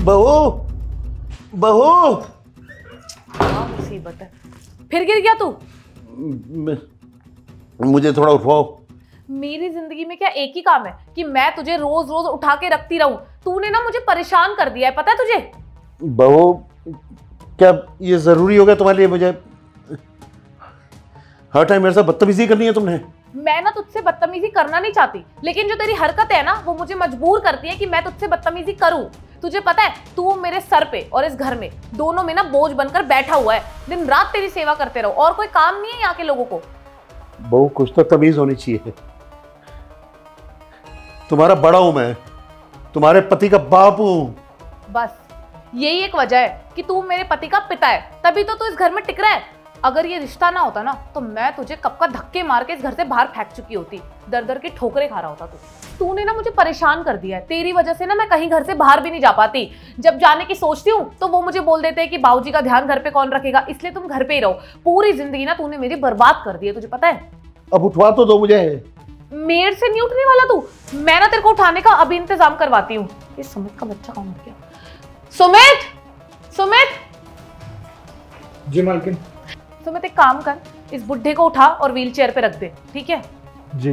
बहू बहू, क्या मुसीबत है, फिर गिर गया तू? मुझे थोड़ा उठाओ। मेरी जिंदगी में क्या एक ही काम है कि मैं तुझे रोज रोज उठा के रखती रहूं? तूने ना मुझे परेशान कर दिया है, पता है तुझे? बहू, क्या ये जरूरी हो गया तुम्हारे लिए? मुझे हर टाइम मेरे साथ बदतमीजी करनी है तुमने? मैं ना तुझसे बदतमीजी करना नहीं चाहती, लेकिन जो तेरी हरकत है ना वो मुझे मजबूर करती है कि मैं तुझसे बदतमीजी करूं। तुझे पता है तू मेरे सर पे और इस घर में दोनों में ना बोझ बनकर बैठा हुआ है। दिन रात तेरी सेवा करते रहो और कोई काम नहीं है यहाँ के लोगों को। बहू, कुछ तो तमीज होनी चाहिए। तुम्हारा बड़ा हूं मैं, तुम्हारे पति का बाप हूं। बस यही एक वजह है कि तू मेरे पति का पिता है, तभी तो तू इस घर में टिक रहा है। अगर ये रिश्ता ना होता ना तो मैं तुझे कब का धक्के मार के इस घर से बाहर फेंक चुकी होती। दर दर की ठोकरें खा रहा होता तूने ना मुझे परेशान कर दिया है। तेरी वजह से ना मैं कहीं घर से बाहर भी नहीं जा पाती। जब जाने की सोचती हूँ तो वो मुझे बोल देते हैं कि बाबूजी का ध्यान घर पे कौन रखेगा, इसलिए तुम घर पे ही रहो। पूरी जिंदगी ना तूने मेरी बर्बाद कर दी है, तुझे पता है? अब उठवा तो दो मुझे। मेरे से नहीं उठने वाला तू। मैं ना तेरे को उठाने का अभी इंतजाम करवाती हूँ। ये सुमित का बच्चा कौन मर गया? सुमित, सुमित। जी मालकिन। सुमित, एक काम कर, इस बुढ़े को उठा और व्हील चेयर पे रख दे, ठीक है? जी।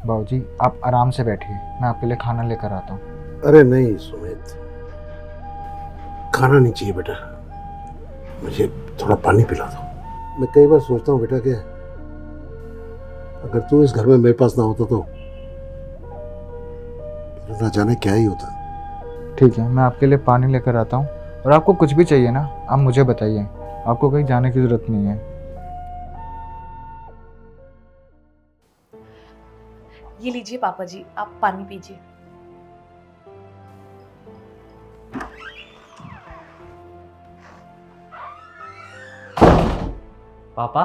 बाबूजी आप आराम से बैठिए, मैं आपके लिए खाना लेकर आता हूँ। अरे नहीं सुमित, खाना नहीं चाहिए बेटा, मुझे थोड़ा पानी पिला दो। मैं कई बार सोचता हूँ बेटा कि अगर तू इस घर में मेरे पास ना होता तो ना जाने क्या ही होता। ठीक है, मैं आपके लिए पानी लेकर आता हूँ, और आपको कुछ भी चाहिए ना आप मुझे बताइए, आपको कहीं जाने की जरूरत नहीं है। ये लीजिए पापा जी, आप पानी पीजिए। पापा,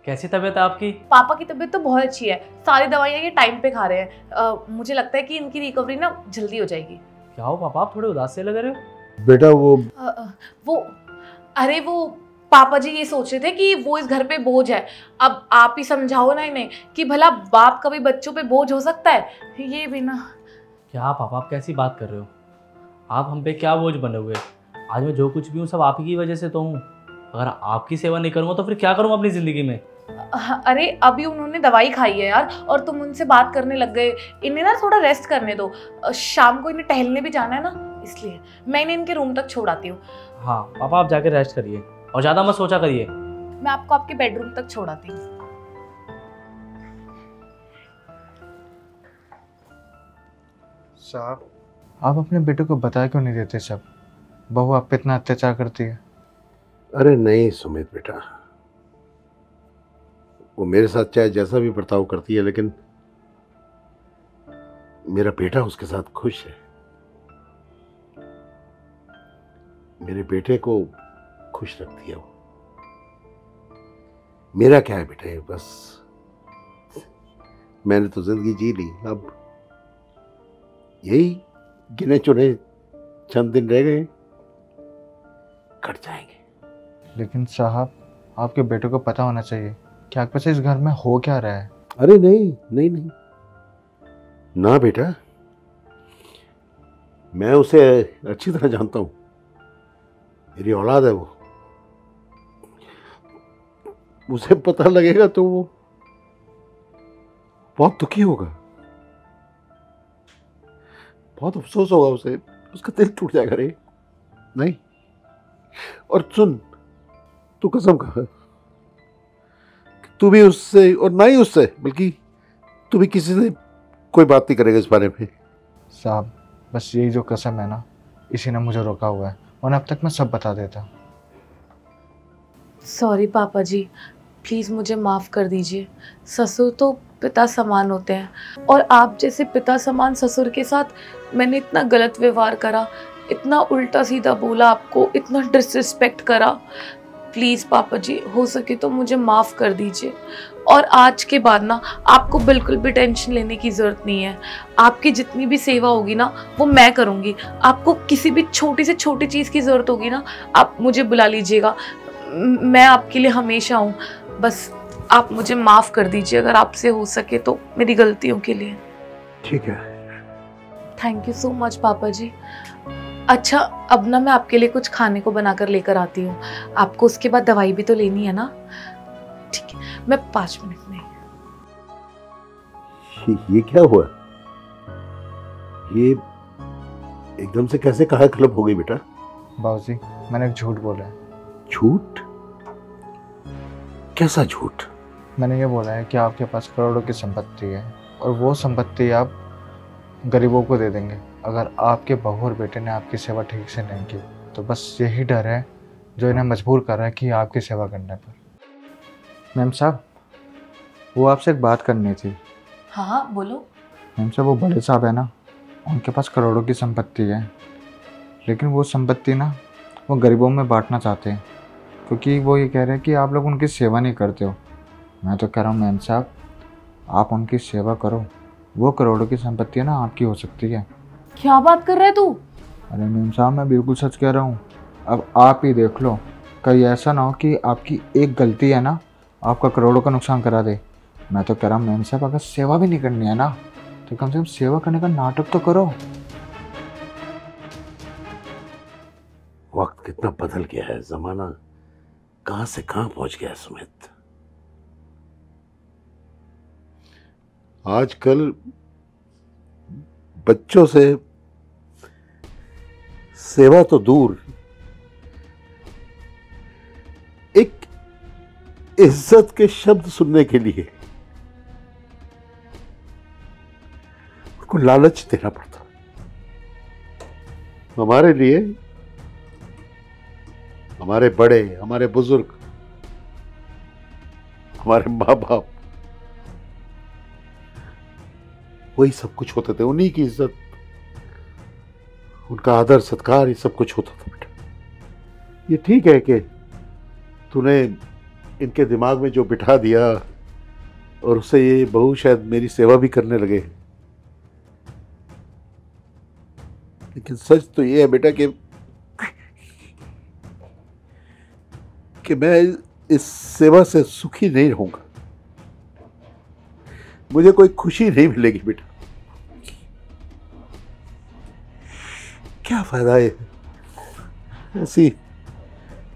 कैसी तबीयत है आपकी? पापा की तबीयत तो बहुत अच्छी है, सारी दवाइयाँ ये टाइम पे खा रहे हैं। मुझे लगता है कि इनकी रिकवरी ना जल्दी हो जाएगी। क्या हो पापा, आप थोड़े उदास से लग रहे हो? बेटा वो पापा जी ये सोच रहे थे कि वो इस घर पे बोझ है। अब आप ही समझाओ ना इन्हें कि भला बाप कभी बच्चों पे बोझ हो सकता है? ये भी ना। क्या पापा, आप कैसी बात कर रहे हो? आप हम पे क्या बोझ बने हुए? आज मैं जो कुछ भी हूँ सब आप ही की वजह से तो हूँ। अगर आपकी सेवा नहीं करूँगा तो फिर क्या करूँगा अपनी ज़िंदगी में? अरे अभी उन्होंने दवाई खाई है यार, और तुम उनसे बात करने लग गए। इन्हें ना थोड़ा रेस्ट करने दो, शाम को इन्हें टहलने भी जाना है ना, इसलिए मैं इन्हें इनके रूम तक छोड़ आती हूँ। हाँ पापा, आप जाके रेस्ट करिए और ज़्यादा मत सोचा करिए। मैं आपको आपके बेडरूम तक छोड़ आती हूँ। साहब, आप अपने बेटे को बता क्यों नहीं देते सब? बहू आप पे इतना अत्याचार करती है। अरे नहीं सुमित बेटा, वो मेरे साथ चाहे जैसा भी बर्ताव करती है, लेकिन मेरा बेटा उसके साथ खुश है। मेरे बेटे को खुश रखती है वो। मेरा क्या है बेटा, बस मैंने तो जिंदगी जी ली, अब यही गिने चुने चंद दिन रह गए, कट जाएंगे। लेकिन साहब, आपके बेटे को पता होना चाहिए कि आपके पास इस घर में हो क्या रहा है। अरे नहीं नहीं नहीं ना बेटा, मैं उसे अच्छी तरह जानता हूं, मेरी औलाद है वो। उसे पता लगेगा तो वो बहुत दुखी होगा, बहुत अफसोस होगा उसे, उसका दिल टूट जाएगा रे। नहीं, और सुन, तू कसम खा, तू भी उससे, और ना ही उससे, बल्कि तू भी किसी से कोई बात नहीं करेगा इस बारे में। साहब, बस यही जो कसम है ना, इसी ने मुझे रोका हुआ है, और अब तक मैं सब बता देता। सॉरी पापा जी, प्लीज़ मुझे माफ़ कर दीजिए। ससुर तो पिता समान होते हैं, और आप जैसे पिता समान ससुर के साथ मैंने इतना गलत व्यवहार करा, इतना उल्टा सीधा बोला आपको, इतना डिसरिस्पेक्ट करा। प्लीज़ पापा जी, हो सके तो मुझे माफ़ कर दीजिए। और आज के बाद ना आपको बिल्कुल भी टेंशन लेने की ज़रूरत नहीं है। आपकी जितनी भी सेवा होगी ना वो मैं करूँगी। आपको किसी भी छोटी से छोटी चीज़ की ज़रूरत होगी ना, आप मुझे बुला लीजिएगा, मैं आपके लिए हमेशा हूँ। बस आप मुझे माफ़ कर दीजिए अगर आपसे हो सके तो, मेरी गलतियों के लिए। ठीक है। थैंक यू सो मच पापा जी। अच्छा, अब ना मैं आपके लिए कुछ खाने को बनाकर लेकर आती हूँ। आपको उसके बाद दवाई भी तो लेनी है ना? ठीक है, मैं 5 मिनट में। ये क्या हुआ? ये एकदम से कैसे कहा क्लब हो गई बेटा? बाबूजी, मैंने एक झूठ बोला है। झूठ? कैसा झूठ? मैंने ये बोला है कि आपके पास करोड़ों की संपत्ति है और वो संपत्ति आप गरीबों को दे देंगे अगर आपके बहू और बेटे ने आपकी सेवा ठीक से नहीं की। तो बस यही डर है जो इन्हें मजबूर कर रहा है कि आपकी सेवा करने पर। मैम साहब, वो आपसे एक बात करनी थी। हाँ हाँ बोलो। मैम साहब, वो बड़े साहब है ना, उनके पास करोड़ों की संपत्ति है, लेकिन वो संपत्ति ना वो गरीबों में बांटना चाहते हैं, क्योंकि वो ये कह रहे हैं कि आप लोग उनकी सेवा नहीं करते हो। मैं तो कह रहा हूँ मैम साहब, आप उनकी सेवा करो, वो करोड़ों की संपत्ति है ना आपकी हो सकती है। क्या बात कर रहे तू? अरे मैम साहब, मैं बिल्कुल सच कह रहा हूँ। अब आप ही देख लो, कहीं ऐसा ना हो कि आपकी एक गलती है ना आपका करोड़ों का नुकसान करा दे। मैं तो कह रहा हूँ मैम साहब, अगर सेवा भी नहीं करनी है ना तो कम से कम सेवा करने का नाटक तो करो। वक्त कितना बदल गया है, जमाना कहां से कहां पहुंच गया है सुमित। आजकल बच्चों से सेवा तो दूर, एक इज्जत के शब्द सुनने के लिए उनको लालच देना पड़ता। हमारे लिए हमारे बड़े, हमारे बुजुर्ग, हमारे माँ बाप, वही सब कुछ होते थे। उन्हीं की इज्जत, उनका आदर सत्कार, ये सब कुछ होता था बेटा। ये ठीक है कि तूने इनके दिमाग में जो बिठा दिया और उससे ये बहू शायद मेरी सेवा भी करने लगे, लेकिन सच तो ये है बेटा कि मैं इस सेवा से सुखी नहीं रहूंगा। मुझे कोई खुशी नहीं मिलेगी बेटा। क्या फायदा है ऐसी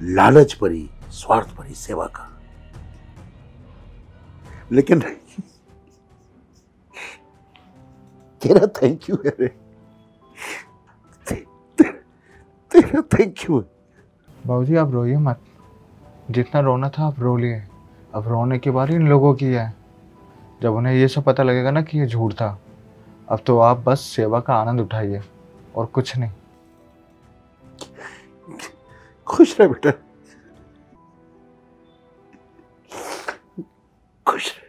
लालच भरी, स्वार्थ भरी सेवा का? लेकिन तेरा थैंक यू है रे, तेरा थैंक यू। बाबूजी, आप रोइए मत। जितना रोना था आप रो लिए, अब रोने की बारी इन लोगों की है। जब उन्हें ये सब पता लगेगा ना कि ये झूठ था, अब तो आप बस सेवा का आनंद उठाइए और कुछ नहीं। खुश रह बेटा, खुश रह।